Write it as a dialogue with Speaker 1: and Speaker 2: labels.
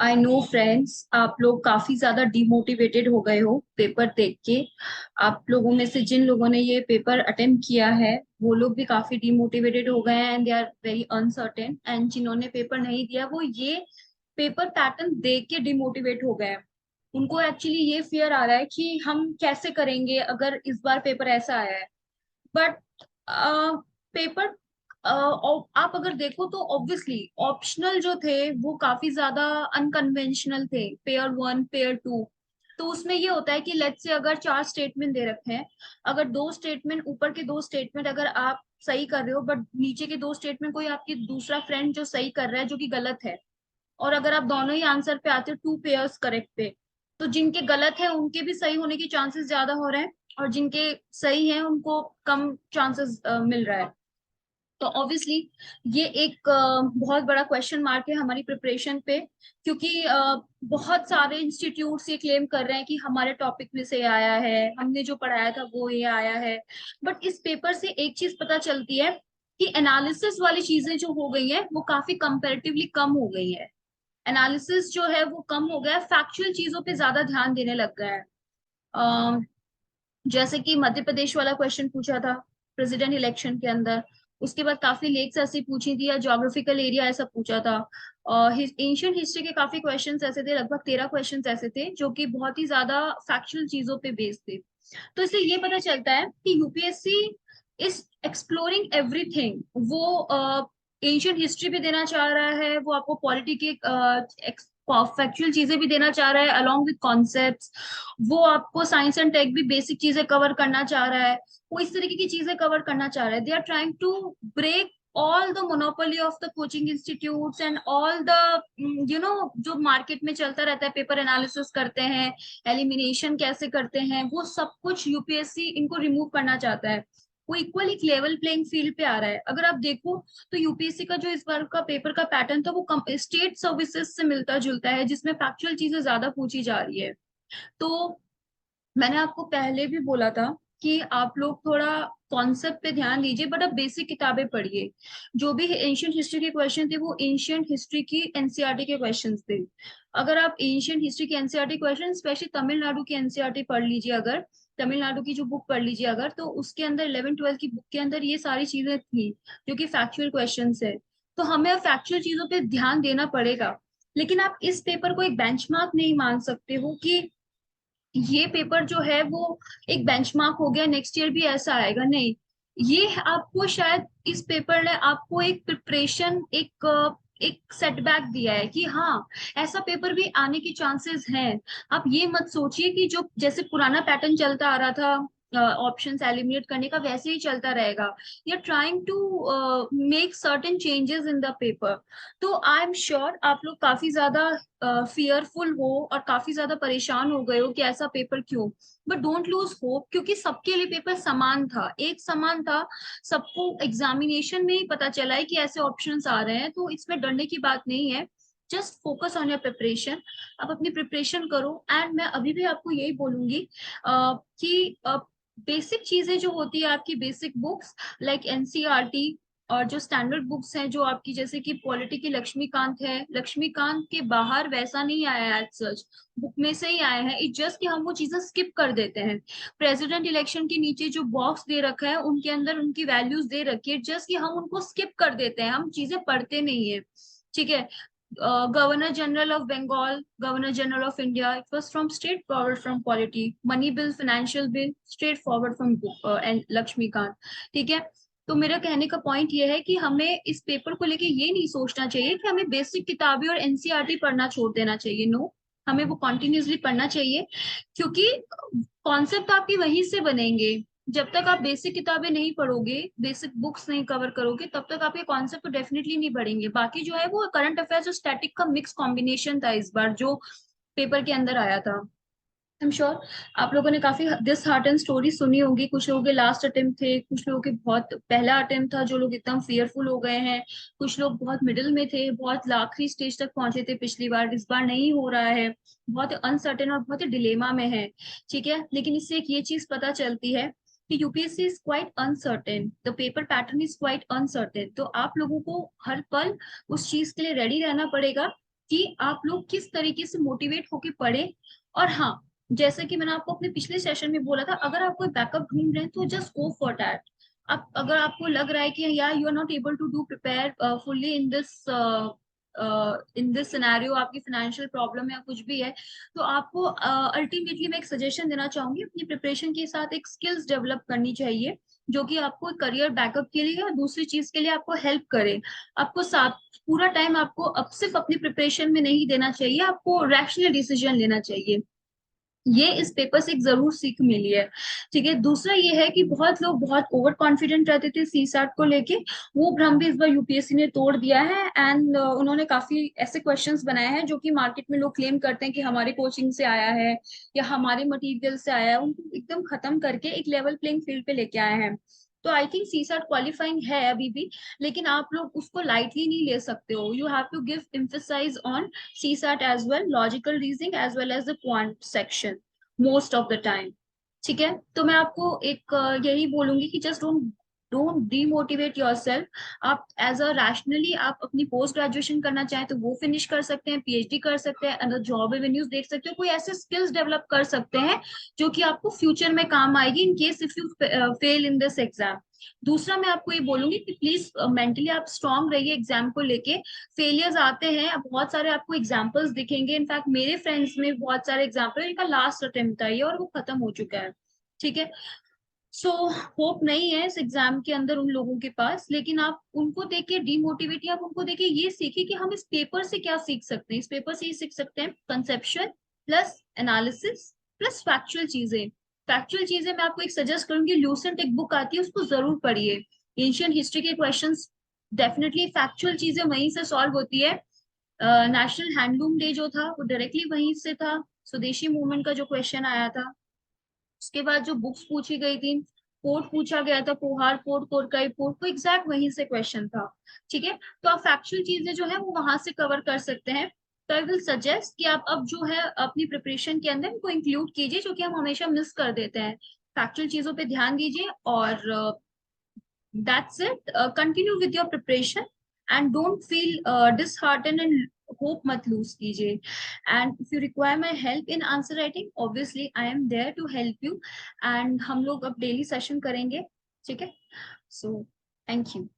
Speaker 1: I know friends, आप लोग काफी ज्यादा डिमोटिवेटेड हो गए हो पेपर देख के। आप लोगों में से जिन लोगों ने ये पेपर अटेम्प्ट किया है वो लोग भी काफी डिमोटिवेटेड हो गए हैं and they are very uncertain. And जिन्होंने पेपर नहीं दिया वो ये पेपर पैटर्न देख के डिमोटिवेट हो गए हैं। उनको एक्चुअली ये फियर आ रहा है कि हम कैसे करेंगे अगर इस बार पेपर ऐसा आया है। बट पेपर आप अगर देखो तो ऑब्वियसली ऑप्शनल जो थे वो काफी ज्यादा अनकन्वेंशनल थे, पेयर वन पेयर टू। तो उसमें ये होता है कि लेट्स से अगर चार स्टेटमेंट दे रखे हैं, अगर दो स्टेटमेंट, ऊपर के दो स्टेटमेंट अगर आप सही कर रहे हो बट नीचे के दो स्टेटमेंट कोई आपकी दूसरा फ्रेंड जो सही कर रहा है जो कि गलत है, और अगर आप दोनों ही आंसर पे आते हो टू पेयर्स करेक्ट पे, तो जिनके गलत है उनके भी सही होने के चांसेस ज्यादा हो रहे हैं और जिनके सही है उनको कम चांसेस मिल रहा है। तो ऑब्वियसली ये एक बहुत बड़ा क्वेश्चन मार्क है हमारी प्रिपरेशन पे, क्योंकि बहुत सारे इंस्टीट्यूट्स ये क्लेम कर रहे हैं कि हमारे टॉपिक में से आया है, हमने जो पढ़ाया था वो ये आया है। बट इस पेपर से एक चीज पता चलती है कि एनालिसिस वाली चीजें जो हो गई है वो काफी कंपैरेटिवली कम हो गई है। एनालिसिस जो है वो कम हो गया है, फैक्चुअल चीजों पे ज्यादा ध्यान देने लग गया है। अ, जैसे कि मध्य प्रदेश वाला क्वेश्चन पूछा था प्रेसिडेंट इलेक्शन के अंदर, उसके बाद काफी लेक्स ऐसी पूछी थी या ज्योग्राफिकल एरिया ऐसा पूछा था। एंशियंट हिस्ट्री के काफी क्वेश्चंस ऐसे थे, लगभग 13 क्वेश्चंस ऐसे थे जो कि बहुत ही ज्यादा फैक्चुअल चीजों पे बेस्ड थे। तो इससे ये पता चलता है कि यूपीएससी इज एक्सप्लोरिंग एवरीथिंग। वो एंशियंट हिस्ट्री भी देना चाह रहा है, वो आपको पॉलिटी के फैक्चुअल चीजें भी देना चाह रहा है अलॉन्ग विद कॉन्सेप्ट्स। वो आपको साइंस एंड टेक भी बेसिक चीजें कवर करना चाह रहा है। वो इस तरीके की चीजें कवर करना चाह रहा है। They are trying to break all the monopoly of the coaching institutes and all the जो मार्केट में चलता रहता है, पेपर एनालिसिस करते हैं, एलिमिनेशन कैसे करते हैं, वो सब कुछ यूपीएससी इनको रिमूव करना चाहता है। वो इक्वल एक लेवल प्लेइंग फील्ड पे आ रहा है। अगर आप देखो तो यूपीएससी का जो इस बार का पेपर का पैटर्न था वो स्टेट सर्विसेज से मिलता जुलता है, जिसमें फैक्चुअल चीजें ज्यादा पूछी जा रही है। तो मैंने आपको पहले भी बोला था कि आप लोग थोड़ा कॉन्सेप्ट पे ध्यान दीजिए बट अब बेसिक किताबें पढ़िए। जो भी एंशियंट हिस्ट्री के क्वेश्चन थे वो एंशियंट हिस्ट्री की एनसीईआरटी के क्वेश्चंस थे। अगर आप एंशियंट हिस्ट्री की एनसीईआरटी क्वेश्चन, स्पेशली तमिलनाडु की एनसीईआरटी पढ़ लीजिए, अगर तमिलनाडु की जो बुक पढ़ लीजिए अगर, तो उसके अंदर 11 12 की बुक के अंदर ये सारी चीजें थी जो कि फैक्चुअल क्वेश्चन है। तो हमें अब फैक्चुअल चीजों पे ध्यान देना पड़ेगा। लेकिन आप इस पेपर को एक बेंचमार्क नहीं मान सकते हो कि ये पेपर जो है वो एक बेंचमार्क हो गया, नेक्स्ट ईयर भी ऐसा आएगा, नहीं। ये आपको शायद इस पेपर ने आपको एक प्रिपरेशन, एक सेटबैक दिया है कि हाँ ऐसा पेपर भी आने के चांसेस हैं। आप ये मत सोचिए कि जो जैसे पुराना पैटर्न चलता आ रहा था ऑप्शंस एलिमिनेट करने का वैसे ही चलता रहेगा। You are trying to make certain changes in the paper. तो आई एम श्योर आप लोग काफी ज्यादा फियरफुल हो और काफी ज्यादा परेशान हो गए हो कि ऐसा पेपर क्यों। बट डोंट लूज होप, क्योंकि सबके लिए पेपर समान था, एक समान था। सबको एग्जामिनेशन में ही पता चला है कि ऐसे ऑप्शंस आ रहे हैं, तो इसमें डरने की बात नहीं है। Just focus on your preparation. आप अपनी प्रिपरेशन करो। एंड मैं अभी भी आपको यही बोलूंगी कि बेसिक चीजें जो होती है आपकी, बेसिक बुक्स लाइक एनसीईआरटी, और जो स्टैंडर्ड बुक्स हैं जो आपकी जैसे कि पॉलिटी की लक्ष्मीकांत है, लक्ष्मीकांत के बाहर वैसा नहीं आया है, सच बुक में से ही आया है। इट जस्ट कि हम वो चीजें स्किप कर देते हैं। प्रेसिडेंट इलेक्शन के नीचे जो बॉक्स दे रखा है उनके अंदर उनकी वैल्यूज दे रखी है, जस्ट कि हम उनको स्किप कर देते हैं, हम चीजें पढ़ते नहीं है। ठीक है। Governor general of Bengal, governor general of India, it was from straightforward from polity. Money bill, financial bill, straightforward from and Laxmikanth. ठीक है। तो मेरा कहने का पॉइंट ये है कि हमें इस पेपर को लेके ये नहीं सोचना चाहिए कि हमें बेसिक किताबें और एनसीईआरटी पढ़ना छोड़ देना चाहिए। नो, हमें वो कॉन्टिन्यूसली पढ़ना चाहिए, क्योंकि कॉन्सेप्ट आपके वहीं से बनेंगे। जब तक आप बेसिक किताबें नहीं पढ़ोगे, बेसिक बुक्स नहीं कवर करोगे, तब तक आपके कॉन्सेप्ट तो डेफिनेटली नहीं बढ़ेंगे। बाकी जो है वो करंट अफेयर्स और स्टैटिक का मिक्स कॉम्बिनेशन था इस बार जो पेपर के अंदर आया था। आई एम श्योर आप लोगों ने काफी दिस हार्ट एंड स्टोरी सुनी होगी। कुछ लोगों के लास्ट अटेम्प्ट थे, कुछ लोगों के बहुत पहला अटेम्प्ट था जो लोग एकदम फियरफुल हो गए हैं, कुछ लोग बहुत मिडिल में थे, बहुत आखिरी स्टेज तक पहुंचे थे पिछली बार, इस बार नहीं हो रहा है, बहुत अनसर्टेन और बहुत डिलेमा में है। ठीक है। लेकिन इससे एक ये चीज पता चलती है कि UPSC is quite uncertain, the paper pattern is quite uncertain. तो आप लोगों को हर पल उस चीज के लिए रेडी रहना पड़ेगा कि आप लोग किस तरीके से मोटिवेट होके पढ़े। और हाँ, जैसे कि मैंने आपको अपने पिछले सेशन में बोला था, अगर आप कोई बैकअप ढूंढ रहे हैं तो जस्ट गो फॉर दैट। आप अगर आपको लग रहा है कि यार you are not able to do prepare fully in this scenario, आपकी फाइनेंशियल प्रॉब्लम या कुछ भी है, तो आपको अल्टीमेटली मैं एक सजेशन देना चाहूंगी, अपनी प्रिपरेशन के साथ एक स्किल्स डेवलप करनी चाहिए जो कि आपको करियर बैकअप के लिए और दूसरी चीज के लिए आपको हेल्प करे। आपको साथ पूरा टाइम आपको अब सिर्फ अपनी प्रिपरेशन में नहीं देना चाहिए, आपको रैशनल डिसीजन लेना चाहिए। ये इस पेपर से एक जरूर सीख मिली है। ठीक है, दूसरा ये है कि बहुत लोग बहुत ओवर कॉन्फिडेंट रहते थे सी सैट को लेके, वो भ्रम भी इस बार यूपीएससी ने तोड़ दिया है। एंड उन्होंने काफी ऐसे क्वेश्चंस बनाए हैं जो कि मार्केट में लोग क्लेम करते हैं कि हमारे कोचिंग से आया है या हमारे मटेरियल से आया है, उनको एकदम खत्म करके एक लेवल प्लेइंग फील्ड पे लेके आए हैं। तो I think CSAT qualifying है अभी भी, लेकिन आप लोग उसको लाइटली नहीं ले सकते हो। You have to give emphasise on CSAT as well, logical reasoning as well as the quant section most of the time. ठीक है, तो मैं आपको एक यही बोलूंगी कि just don't don't demotivate yourself. आप एज अ रैशनली आप अपनी पोस्ट ग्रेजुएशन करना चाहें तो वो फिनिश कर सकते हैं, पीएचडी कर सकते हैं, अदर जॉब एवेन्यूज देख सकते हो, कोई ऐसे स्किल्स डेवलप कर सकते हैं जो कि आपको फ्यूचर में काम आएगी in case if you fail in this exam. दूसरा मैं आपको ये बोलूंगी कि प्लीज मेंटली आप स्ट्रांग रहिए एग्जाम को लेके। फेलियर्स आते हैं, अब बहुत सारे आपको एग्जांपल्स दिखेंगे, इनफैक्ट मेरे फ्रेंड्स में बहुत सारे एग्जांपल है, इनका लास्ट अटेम्प्ट था ये और वो खत्म हो चुका है। ठीक है, सो होप नहीं है इस एग्जाम के अंदर उन लोगों के पास, लेकिन आप उनको देख के डीमोटिवेट या आप उनको देख के ये सीखिए कि हम इस पेपर से क्या सीख सकते हैं। इस पेपर से ये सीख सकते हैं conceptual plus analysis plus factual चीजें। फैक्चुअल चीजें मैं आपको एक सजेस्ट करूंगी, ल्यूसेंट एक बुक आती है उसको जरूर पढ़िए। एंशियंट हिस्ट्री के क्वेश्चंस डेफिनेटली फैक्चुअल चीजें वहीं से सॉल्व होती है। नेशनल हैंडलूम डे जो था वो डायरेक्टली वहीं से था, स्वदेशी मूवमेंट का जो क्वेश्चन आया था। उसके बाद जो बुक्स पूछी गई थी, पोर्ट पूछा गया था, पोहार पोर्ट, कोरकाई पोर्ट, तो एग्जैक्ट वहीं से क्वेश्चन था। ठीक है, तो आप फैक्चुअल चीजें जो है वो वहां से कवर कर सकते हैं। तो आई विल सजेस्ट कि आप अब जो है अपनी प्रिपरेशन के अंदर इनको इंक्लूड कीजिए, जो कि हम हमेशा मिस कर देते हैं। फैक्चुअल चीजों पे ध्यान दीजिए और that's it. Continue with your preparation and don't feel disheartened and hope mat lose कीजिए। And if you require my help in answer writing, obviously I am there to help you। And हम लोग अब daily session करेंगे। ठीक है, so thank you।